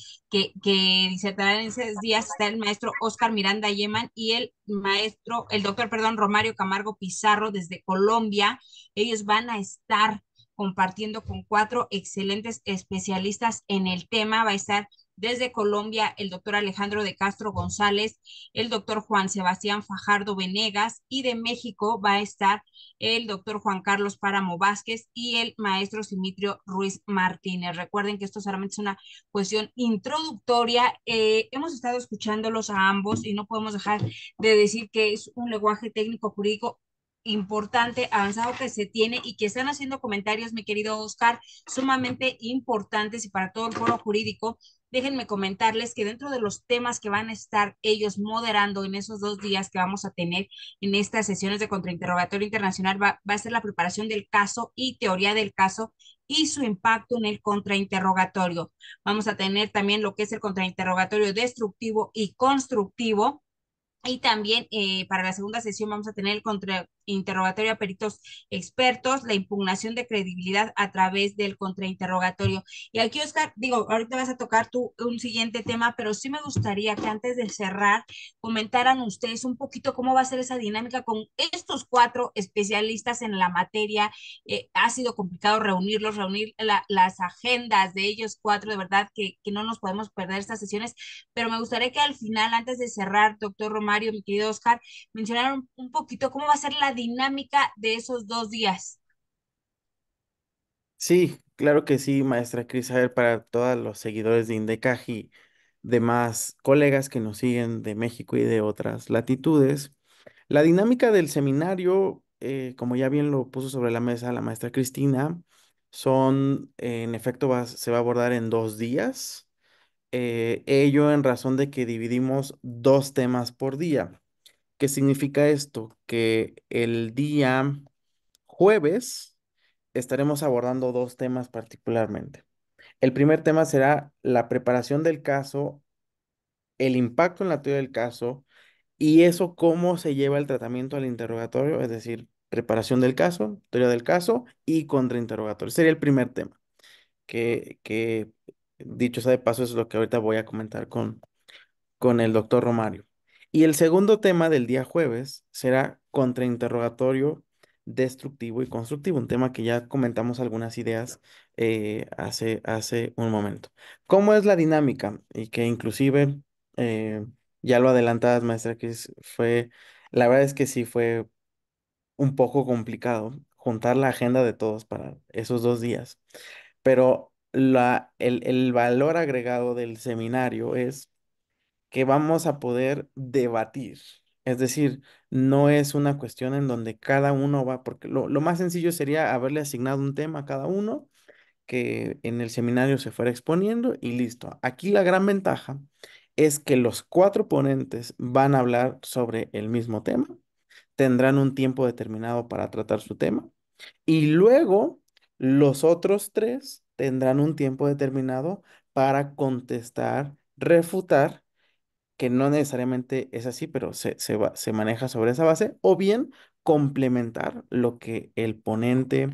disertarán en esos días. Está el maestro Oscar Miranda Yeman y el doctor, perdón, Romario Camargo Pizarro desde Colombia. Ellos van a estar compartiendo con cuatro excelentes especialistas en el tema. Va a estar desde Colombia el doctor Alejandro de Castro González, el doctor Juan Sebastián Fajardo Venegas y de México va a estar el doctor Juan Carlos Páramo Vázquez y el maestro Simitrio Ruiz Martínez. Recuerden que esto solamente es una cuestión introductoria. Hemos estado escuchándolos a ambos y no podemos dejar de decir que es un lenguaje técnico jurídico importante, avanzado que se tiene y que están haciendo comentarios, mi querido Oscar, sumamente importantes y para todo el foro jurídico déjenme comentarles que dentro de los temas que van a estar ellos moderando en esos 2 días que vamos a tener en estas sesiones de contrainterrogatorio internacional, va a ser la preparación del caso y teoría del caso y su impacto en el contrainterrogatorio. Vamos a tener también lo que es el contrainterrogatorio destructivo y constructivo, y también para la segunda sesión vamos a tener el contrainterrogatorio a peritos expertos, la impugnación de credibilidad a través del contrainterrogatorio. Y aquí, Oscar, digo, ahorita vas a tocar tú un siguiente tema, pero sí me gustaría que antes de cerrar comentaran ustedes un poquito cómo va a ser esa dinámica con estos 4 especialistas en la materia. Ha sido complicado reunirlos, reunir las agendas de ellos 4, de verdad que no nos podemos perder estas sesiones, pero me gustaría que al final, antes de cerrar, doctor Romario, mi querido Oscar, mencionaran un poquito cómo va a ser la dinámica de esos 2 días. Sí, claro que sí, maestra Cris. A ver, para todos los seguidores de INDECAJ y demás colegas que nos siguen de México y de otras latitudes, la dinámica del seminario, como ya bien lo puso sobre la mesa la maestra Cristina, en efecto, se va a abordar en 2 días. Ello en razón de que dividimos 2 temas por día. ¿Qué significa esto? Que el día jueves estaremos abordando 2 temas particularmente. El primer tema será la preparación del caso, el impacto en la teoría del caso y eso cómo se lleva el tratamiento al interrogatorio, es decir, preparación del caso, teoría del caso y contrainterrogatorio. Sería el primer tema, que dicho sea de paso, es lo que ahorita voy a comentar con el doctor Romario. Y el segundo tema del día jueves será contrainterrogatorio destructivo y constructivo, un tema que ya comentamos algunas ideas hace un momento. ¿Cómo es la dinámica? Y que inclusive eh, ya lo adelantabas, maestra, la verdad es que sí fue un poco complicado juntar la agenda de todos para esos 2 días, pero el valor agregado del seminario es que vamos a poder debatir. Es decir, no es una cuestión en donde cada uno va, porque lo más sencillo sería haberle asignado un tema a cada uno que en el seminario se fuera exponiendo y listo. Aquí la gran ventaja es que los 4 ponentes van a hablar sobre el mismo tema, tendrán un tiempo determinado para tratar su tema y luego los otros 3 tendrán un tiempo determinado para contestar, refutar, que no necesariamente es así, pero se maneja sobre esa base, o bien complementar lo que el ponente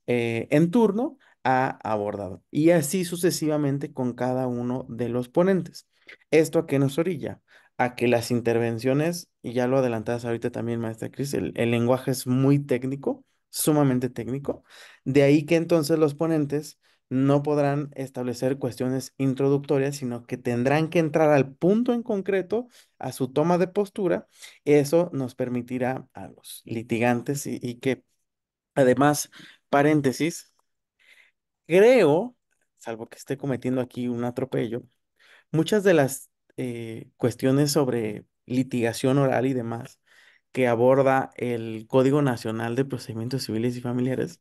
en turno ha abordado. Y así sucesivamente con cada uno de los ponentes. ¿Esto a qué nos orilla? A que las intervenciones, y ya lo adelantadas ahorita también, maestra Cris, el lenguaje es muy técnico, sumamente técnico. De ahí que entonces los ponentes no podrán establecer cuestiones introductorias, sino que tendrán que entrar al punto en concreto, a su toma de postura. Eso nos permitirá a los litigantes y que además, paréntesis, creo, salvo que esté cometiendo aquí un atropello, muchas de las cuestiones sobre litigación oral y demás que aborda el Código Nacional de Procedimientos Civiles y Familiares,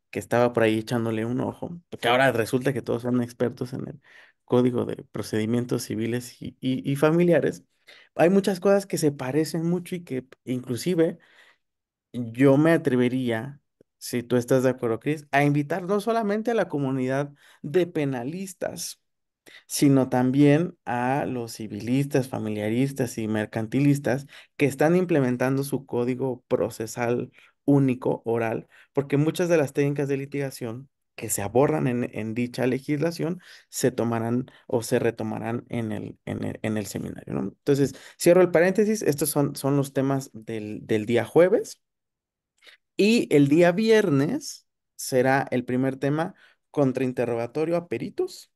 que estaba por ahí echándole un ojo, porque ahora resulta que todos son expertos en el Código de Procedimientos Civiles y Familiares. Hay muchas cosas que se parecen mucho y que inclusive yo me atrevería, si tú estás de acuerdo, Chris, a invitar no solamente a la comunidad de penalistas, sino también a los civilistas, familiaristas y mercantilistas que están implementando su código procesal único oral, porque muchas de las técnicas de litigación que se abordan en dicha legislación se tomarán o se retomarán en el seminario, ¿no? Entonces, cierro el paréntesis, estos son los temas del día jueves y el día viernes será el primer tema contrainterrogatorio a peritos,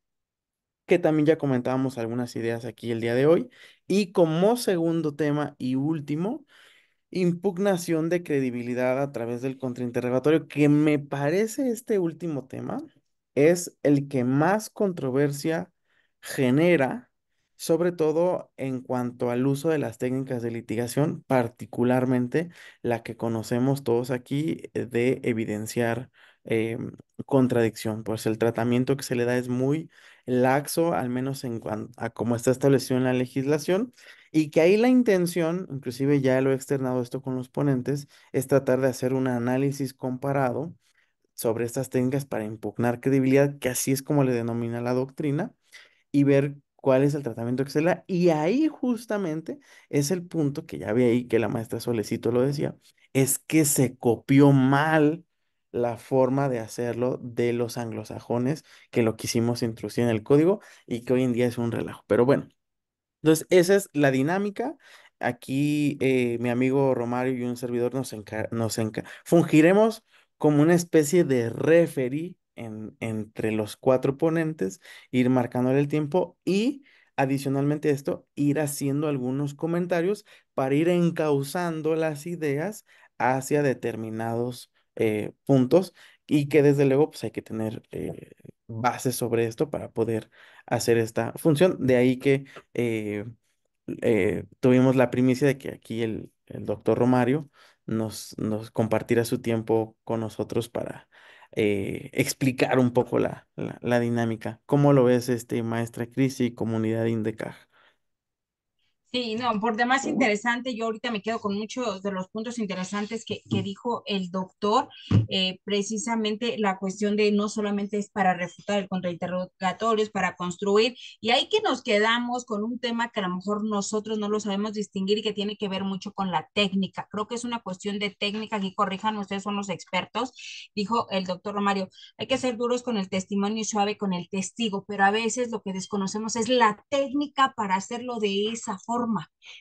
que también ya comentábamos algunas ideas aquí el día de hoy. Y como segundo tema y último, impugnación de credibilidad a través del contrainterrogatorio, que me parece este último tema es el que más controversia genera, sobre todo en cuanto al uso de las técnicas de litigación, particularmente la que conocemos todos aquí de evidenciar contradicción, pues el tratamiento que se le da es muy laxo, al menos en cuanto a cómo está establecido en la legislación, y que ahí la intención, inclusive ya lo he externado esto con los ponentes, es tratar de hacer un análisis comparado sobre estas técnicas para impugnar credibilidad, que así es como le denomina la doctrina, y ver cuál es el tratamiento que se le da. Y ahí justamente es el punto que ya vi ahí que la maestra Solecito lo decía, es que se copió mal la forma de hacerlo de los anglosajones, que lo quisimos introducir en el código y que hoy en día es un relajo. Pero bueno. Entonces, esa es la dinámica. Aquí mi amigo Romario y un servidor fungiremos como una especie de referee entre los cuatro ponentes, ir marcándole el tiempo y adicionalmente a esto, ir haciendo algunos comentarios para ir encauzando las ideas hacia determinados puntos y que desde luego pues hay que tener bases sobre esto para poder hacer esta función. De ahí que eh, tuvimos la primicia de que aquí el doctor Romario nos compartiera su tiempo con nosotros para explicar un poco la dinámica. ¿Cómo lo ves, maestra Cris y comunidad Indecaj? Sí, no, por demás interesante. Yo ahorita me quedo con muchos de los puntos interesantes que dijo el doctor. Precisamente la cuestión de no solamente es para refutar el contrainterrogatorio, es para construir. Y ahí que nos quedamos con un tema que a lo mejor nosotros no lo sabemos distinguir y que tiene que ver mucho con la técnica. Creo que es una cuestión de técnica. Aquí corrijan, ustedes son los expertos. Dijo el doctor Romario, hay que ser duros con el testimonio y suave con el testigo, pero a veces lo que desconocemos es la técnica para hacerlo de esa forma,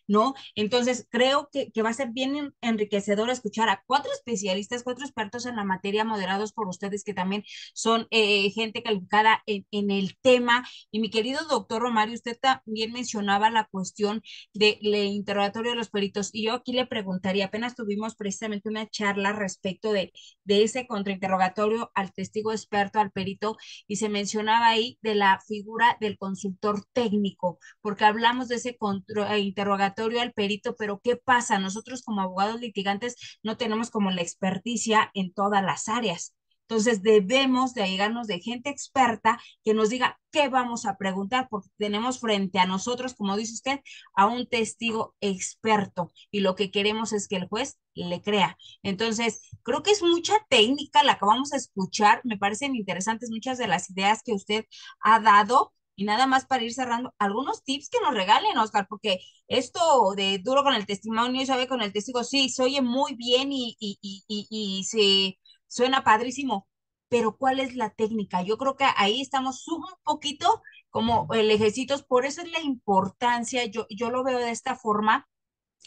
¿no? Entonces, creo que va a ser bien enriquecedor escuchar a cuatro especialistas, cuatro expertos en la materia, moderados por ustedes, que también son gente calificada en el tema. Y mi querido doctor Romario, usted también mencionaba la cuestión del interrogatorio de los peritos. Y yo aquí le preguntaría, apenas tuvimos precisamente una charla respecto de ese contrainterrogatorio al testigo experto, al perito, y se mencionaba ahí de la figura del consultor técnico, porque hablamos de ese interrogatorio al perito, pero ¿qué pasa? Nosotros como abogados litigantes no tenemos como la experticia en todas las áreas. Entonces debemos de allegarnos de gente experta que nos diga qué vamos a preguntar, porque tenemos frente a nosotros, como dice usted, a un testigo experto y lo que queremos es que el juez le crea. Entonces, creo que es mucha técnica la que vamos a escuchar. Me parecen interesantes muchas de las ideas que usted ha dado. Y nada más para ir cerrando, algunos tips que nos regalen, Oscar, porque esto de duro con el testimonio y suave con el testigo, sí, se oye muy bien y se suena padrísimo, pero ¿cuál es la técnica? Yo creo que ahí estamos un poquito como lejecitos, por eso es la importancia, yo lo veo de esta forma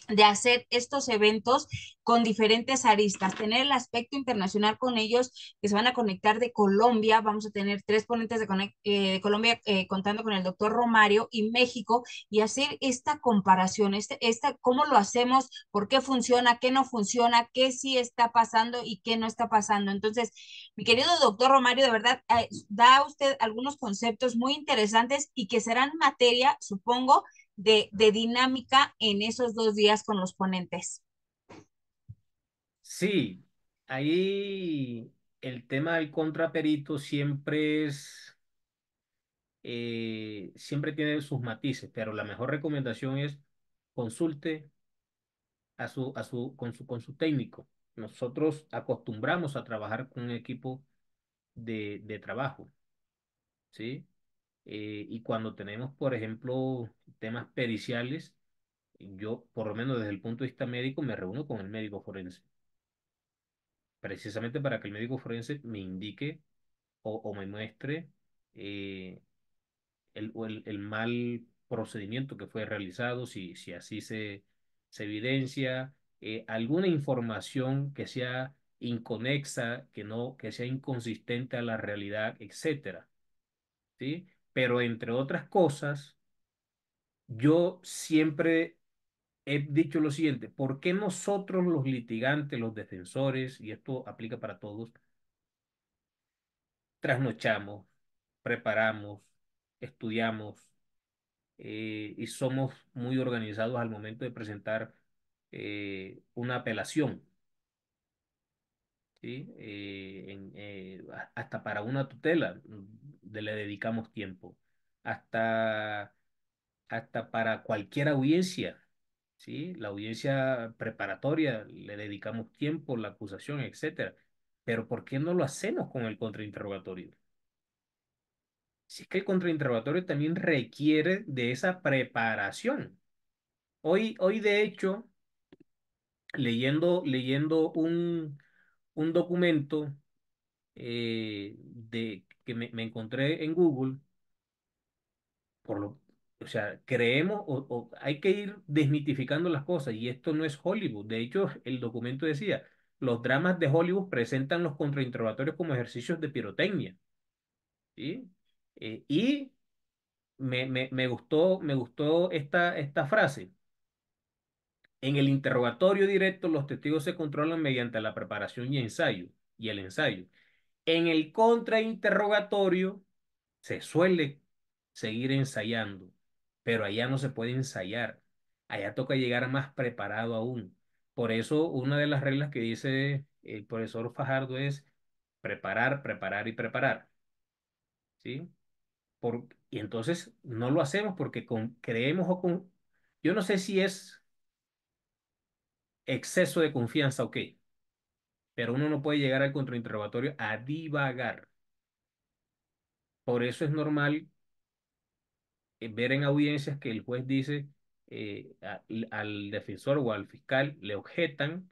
de hacer estos eventos con diferentes aristas, tener el aspecto internacional con ellos que se van a conectar de Colombia, vamos a tener tres ponentes de Colombia contando con el doctor Romario y México y hacer esta comparación, cómo lo hacemos, por qué funciona, qué no funciona, qué sí está pasando y qué no está pasando. Entonces, mi querido doctor Romario, de verdad, da usted algunos conceptos muy interesantes y que serán materia, supongo, de dinámica en esos 2 días con los ponentes. Sí, ahí el tema del contraperito siempre tiene sus matices, pero la mejor recomendación es consulte con su técnico. Nosotros acostumbramos a trabajar con un equipo de trabajo, ¿sí? Y cuando tenemos, por ejemplo, temas periciales, yo, por lo menos desde el punto de vista médico, me reúno con el médico forense, precisamente para que el médico forense me indique o me muestre eh, el mal procedimiento que fue realizado, si así se evidencia, alguna información que sea inconexa, que sea inconsistente a la realidad, etcétera, ¿sí? Pero entre otras cosas, yo siempre he dicho lo siguiente: ¿por qué nosotros los litigantes, los defensores, y esto aplica para todos, trasnochamos, preparamos, estudiamos y somos muy organizados al momento de presentar una apelación, ¿sí? Hasta para una tutela le dedicamos tiempo. hasta, hasta para cualquier audiencia, ¿sí? La audiencia preparatoria, le dedicamos tiempo, la acusación, etcétera. Pero ¿por qué no lo hacemos con el contrainterrogatorio? Si es que el contrainterrogatorio también requiere de esa preparación. Hoy de hecho, leyendo un documento que me encontré en Google, por lo, o sea, creemos o hay que ir desmitificando las cosas y esto no es Hollywood. De hecho, el documento decía, los dramas de Hollywood presentan los contrainterrogatorios como ejercicios de pirotecnia, ¿sí? Y me gustó esta frase. En el interrogatorio directo, los testigos se controlan mediante la preparación y el ensayo. En el contrainterrogatorio se suele seguir ensayando, pero allá no se puede ensayar. Allá toca llegar más preparado aún. Por eso, una de las reglas que dice el profesor Fajardo es preparar, preparar y preparar, ¿sí? Y entonces no lo hacemos porque creemos yo no sé si es exceso de confianza o qué, pero uno no puede llegar al contrainterrogatorio a divagar. Por eso es normal ver en audiencias que el juez dice al defensor o al fiscal le objetan,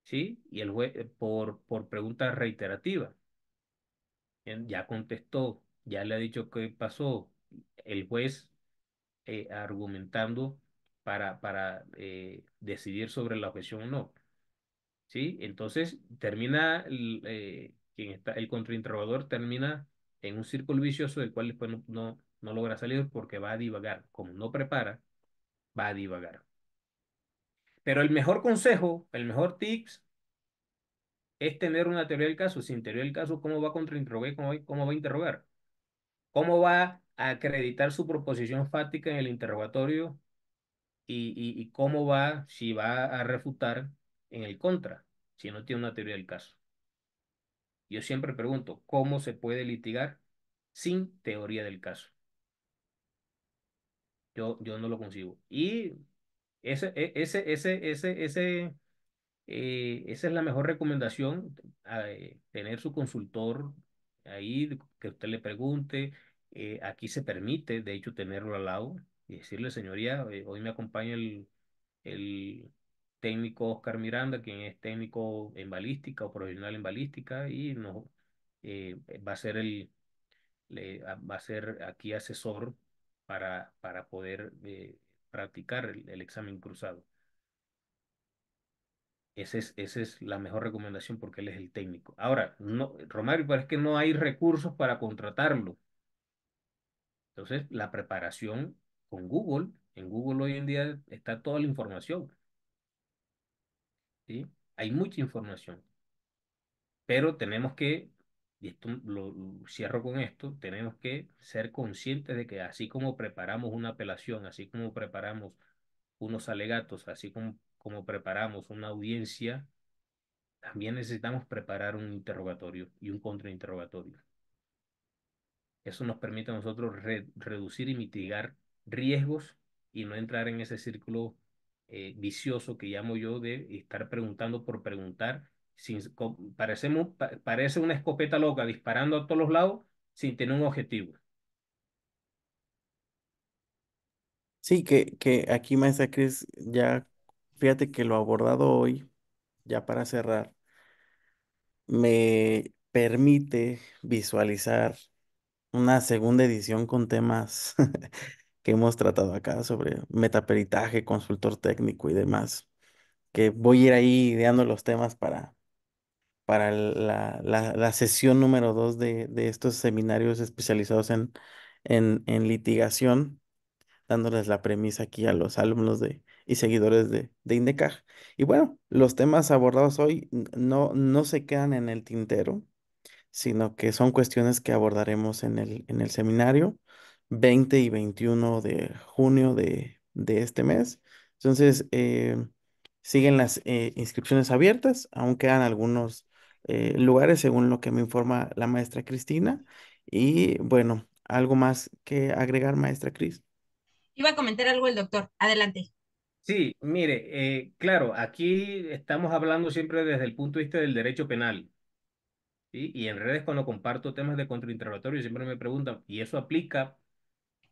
¿sí? Y el juez por pregunta reiterativa. Ya contestó, ya le ha dicho qué pasó. El juez argumentando para decidir sobre la objeción o no. ¿Sí? Entonces termina, el contrainterrogador termina en un círculo vicioso del cual después no logra salir porque va a divagar. Como no prepara, va a divagar. Pero el mejor consejo, el mejor tips es tener una teoría del caso. Sin teoría del caso, ¿cómo va a contrainterrogar? ¿Cómo va a interrogar? ¿Cómo va a acreditar su proposición fáctica en el interrogatorio? Y cómo va, si va a refutar en el contra, si no tiene una teoría del caso. Yo siempre pregunto, ¿cómo se puede litigar sin teoría del caso? Yo no lo consigo. Y ese, e- ese, esa es la mejor recomendación, tener su consultor ahí, que usted le pregunte. Aquí se permite, de hecho, tenerlo al lado y decirle, señoría, hoy me acompaña el técnico Oscar Miranda, quien es técnico en balística o profesional en balística, y no, eh, va a ser va a ser aquí asesor para poder practicar el examen cruzado. Esa es la mejor recomendación porque él es el técnico. Ahora, no, Romario, pero es que no hay recursos para contratarlo. Entonces, la preparación con Google, en Google hoy en día está toda la información, ¿sí? Hay mucha información, pero tenemos que, y esto lo cierro con esto, tenemos que ser conscientes de que así como preparamos una apelación, así como preparamos unos alegatos, así como preparamos una audiencia, también necesitamos preparar un interrogatorio y un contrainterrogatorio. Eso nos permite a nosotros reducir y mitigar riesgos y no entrar en ese círculo vicioso que llamo yo de estar preguntando por preguntar. Parece una escopeta loca disparando a todos los lados sin tener un objetivo. Sí, que aquí, maestra Cris, ya fíjate que lo abordado hoy, ya para cerrar, me permite visualizar una segunda edición con temas que hemos tratado acá sobre metaperitaje, consultor técnico y demás, que voy a ir ahí ideando los temas para la sesión número 2 de estos seminarios especializados en litigación, dándoles la premisa aquí a los alumnos y seguidores de INDECAJ. Y bueno, los temas abordados hoy no se quedan en el tintero, sino que son cuestiones que abordaremos en el seminario 20 y 21 de junio de este mes. Entonces, siguen las inscripciones abiertas, aún quedan algunos lugares según lo que me informa la maestra Cristina. Y bueno, ¿Algo más que agregar, maestra Cris? Iba a comentar algo el doctor. Adelante. Sí, mire, claro, aquí estamos hablando siempre desde el punto de vista del derecho penal, ¿sí? Y en redes cuando comparto temas de contrainterrogatorio siempre me preguntan, ¿y eso aplica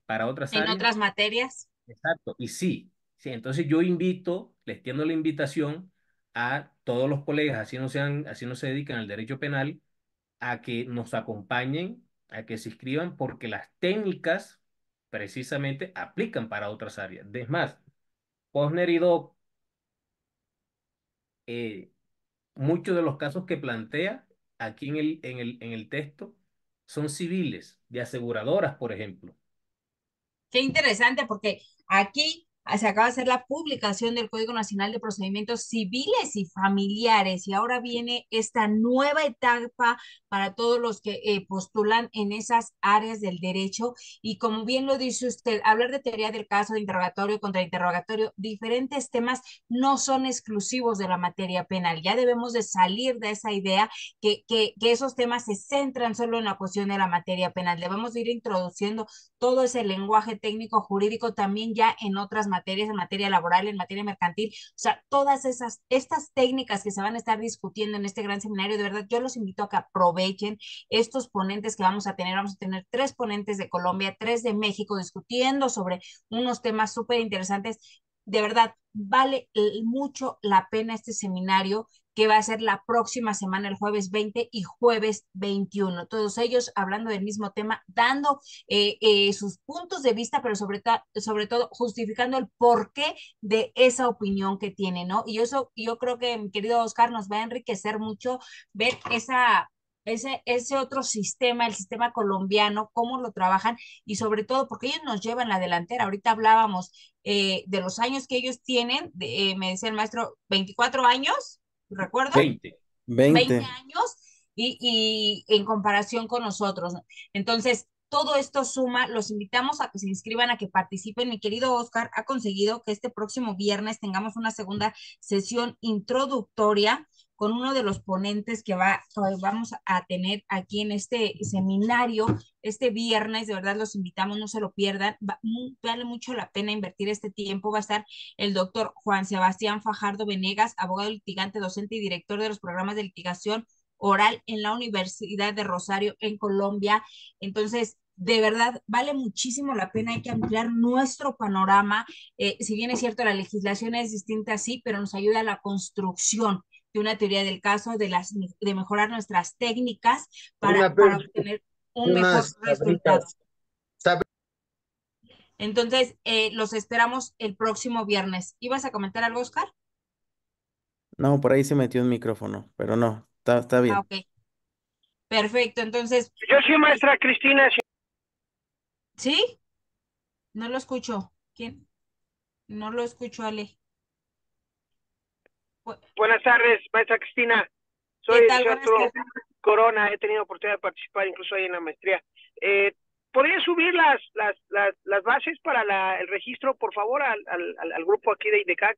para otras En áreas? otras materias. Exacto, y sí, sí, entonces yo invito, les tiendo la invitación a todos los colegas, así no sean, así no se dedican al derecho penal, a que nos acompañen, a que se inscriban, porque las técnicas precisamente aplican para otras áreas. Es más, Posner y Doc, eh, muchos de los casos que plantea aquí en el texto son civiles, de aseguradoras, por ejemplo. Qué interesante, porque aquí se acaba de hacer la publicación del Código Nacional de Procedimientos Civiles y Familiares y ahora viene esta nueva etapa para todos los que postulan en esas áreas del derecho y como bien lo dice usted, hablar de teoría del caso, de interrogatorio, contrainterrogatorio, diferentes temas no son exclusivos de la materia penal. Ya debemos de salir de esa idea que esos temas se centran solo en la cuestión de la materia penal. Debemos ir introduciendo todo ese lenguaje técnico jurídico también ya en otras materias, en materia laboral, en materia mercantil, o sea, todas estas técnicas que se van a estar discutiendo en este gran seminario, de verdad, yo los invito a que aprovechen estos ponentes que vamos a tener 3 ponentes de Colombia, 3 de México, discutiendo sobre unos temas súper interesantes. De verdad, vale mucho la pena este seminario que va a ser la próxima semana, el jueves 20 y jueves 21. Todos ellos hablando del mismo tema, dando sus puntos de vista, pero sobre todo justificando el porqué de esa opinión que tiene, ¿no? Y eso, yo creo que mi querido Oscar nos va a enriquecer mucho ver ese otro sistema, el sistema colombiano, cómo lo trabajan y sobre todo porque ellos nos llevan la delantera. Ahorita hablábamos de los años que ellos tienen, me decía el maestro, 24 años, ¿recuerdo? 20. 20 20. años y en comparación con nosotros, ¿no? Entonces, todo esto suma, los invitamos a que se inscriban, a que participen. Mi querido Oscar ha conseguido que este próximo viernes tengamos una segunda sesión introductoria con uno de los ponentes vamos a tener aquí en este seminario este viernes. De verdad los invitamos, no se lo pierdan. Vale mucho la pena invertir este tiempo. Va a estar el doctor Juan Sebastián Fajardo Venegas, abogado litigante, docente y director de los programas de litigación oral en la Universidad de Rosario en Colombia. Entonces, de verdad, vale muchísimo la pena, hay que ampliar nuestro panorama. Si bien es cierto, la legislación es distinta, sí, pero nos ayuda a la construcción de una teoría del caso, de mejorar nuestras técnicas para obtener un mejor Unas resultado. sabritas. Entonces, los esperamos el próximo viernes. ¿Ibas a comentar algo, Oscar? No, por ahí se metió un micrófono, pero no, está Ah, bien. ok. Perfecto. Entonces, Yo sí, pues, maestra Cristina. Sí. ¿sí? No lo escucho. ¿Quién? No lo escucho, Ale. Bu- Buenas tardes, maestra Cristina. ¿Qué Soy el tal? licenciado Buenas Arturo tardes. Corona. He tenido oportunidad de participar incluso ahí en la maestría. ¿Podría subir las bases para el registro, por favor, al grupo aquí de IDECAC,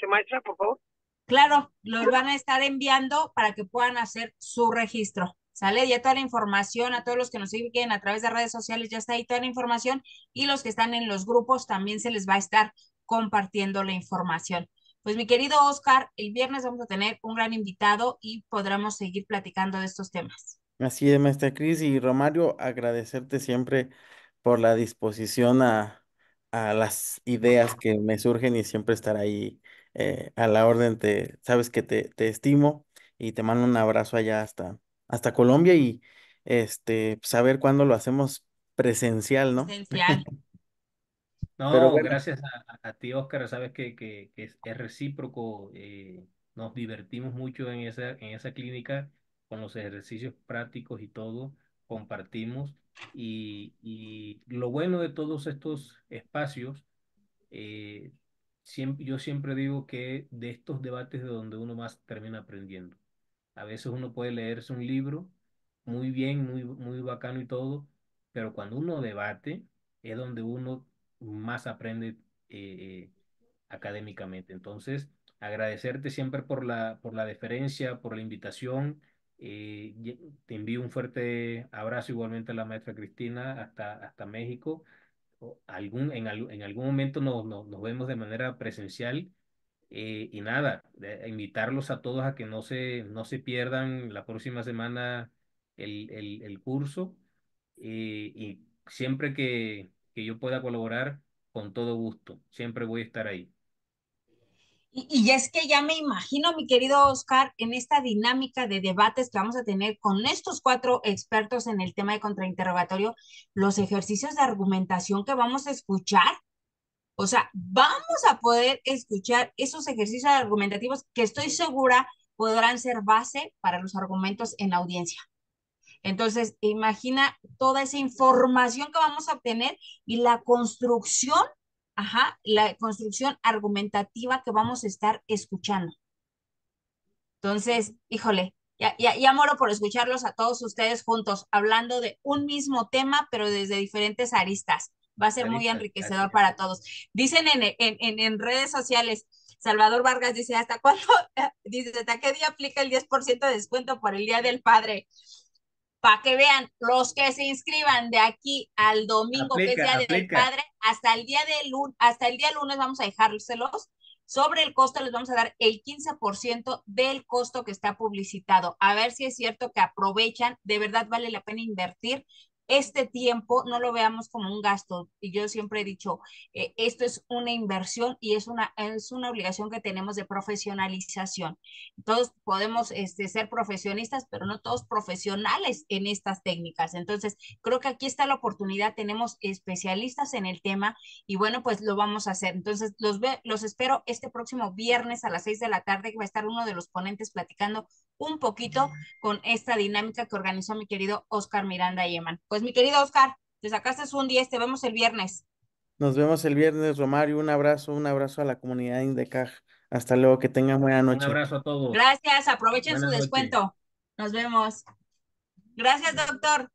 maestra, por favor? Claro, los van a estar enviando para que puedan hacer su registro. Sale ya toda la información a todos los que nos siguen a través de redes sociales, ya está ahí toda la información y los que están en los grupos también se les va a estar compartiendo la información. Pues mi querido Oscar, el viernes vamos a tener un gran invitado y podremos seguir platicando de estos temas. Así es, maestra Cris y Romario, agradecerte siempre por la disposición a las ideas que me surgen y siempre estar ahí a la orden. Sabes que te estimo y te mando un abrazo allá hasta Colombia y saber cuándo lo hacemos presencial, ¿no? Esencial. Pero No, bueno, gracias a ti, Oscar. Sabes que es recíproco. Nos divertimos mucho en esa clínica con los ejercicios prácticos y todo. Compartimos. Y lo bueno de todos estos espacios, eh, yo siempre digo que de estos debates de donde uno más termina aprendiendo. A veces uno puede leerse un libro muy bien, muy bacano y todo, pero cuando uno debate es donde uno más aprende eh, académicamente. Entonces, agradecerte siempre por la deferencia, por la invitación Te envío un fuerte abrazo igualmente a la maestra Cristina hasta México. En algún momento nos vemos de manera presencial. Y nada, invitarlos a todos a que no se pierdan la próxima semana el curso. Y siempre que yo pueda colaborar, con todo gusto, siempre voy a estar ahí. Y es que ya me imagino, mi querido Oscar, en esta dinámica de debates que vamos a tener con estos cuatro expertos en el tema de contrainterrogatorio, los ejercicios de argumentación que vamos a escuchar. O sea, vamos a poder escuchar esos ejercicios argumentativos que estoy segura podrán ser base para los argumentos en audiencia. Entonces, imagina toda esa información que vamos a obtener y la construcción, ajá, la construcción argumentativa que vamos a estar escuchando. Entonces, híjole, ya muero por escucharlos a todos ustedes juntos, hablando de un mismo tema, pero desde diferentes aristas. Va a ser muy Clarita, enriquecedor gracias. para todos. Dicen en redes sociales, Salvador Vargas dice, ¿hasta cuándo? Dice, ¿hasta qué día aplica el 10% de descuento por el Día del Padre? Para que vean, los que se inscriban de aquí al domingo, que es Aplica, Día del aplica. Padre, hasta el día lunes vamos a dejárselos. Sobre el costo les vamos a dar el 15% del costo que está publicitado. A ver si es cierto que aprovechan, de verdad vale la pena invertir este tiempo, no lo veamos como un gasto. Y yo siempre he dicho, esto es una inversión y es una obligación que tenemos de profesionalización. Todos podemos ser profesionistas, pero no todos profesionales en estas técnicas. Entonces, creo que aquí está la oportunidad, tenemos especialistas en el tema y bueno, pues lo vamos a hacer. Entonces, los espero este próximo viernes a las 6 de la tarde, que va a estar uno de los ponentes platicando un poquito con esta dinámica que organizó mi querido Oscar Miranda Yeman. Pues mi querido Oscar, te sacaste un 10, te vemos el viernes. Nos vemos el viernes, Romario. Un abrazo a la comunidad Indecaj. Hasta luego, que tengan buena Un noche. abrazo a todos. Gracias, aprovechen su Buenas noches. descuento. Nos vemos. Gracias, doctor.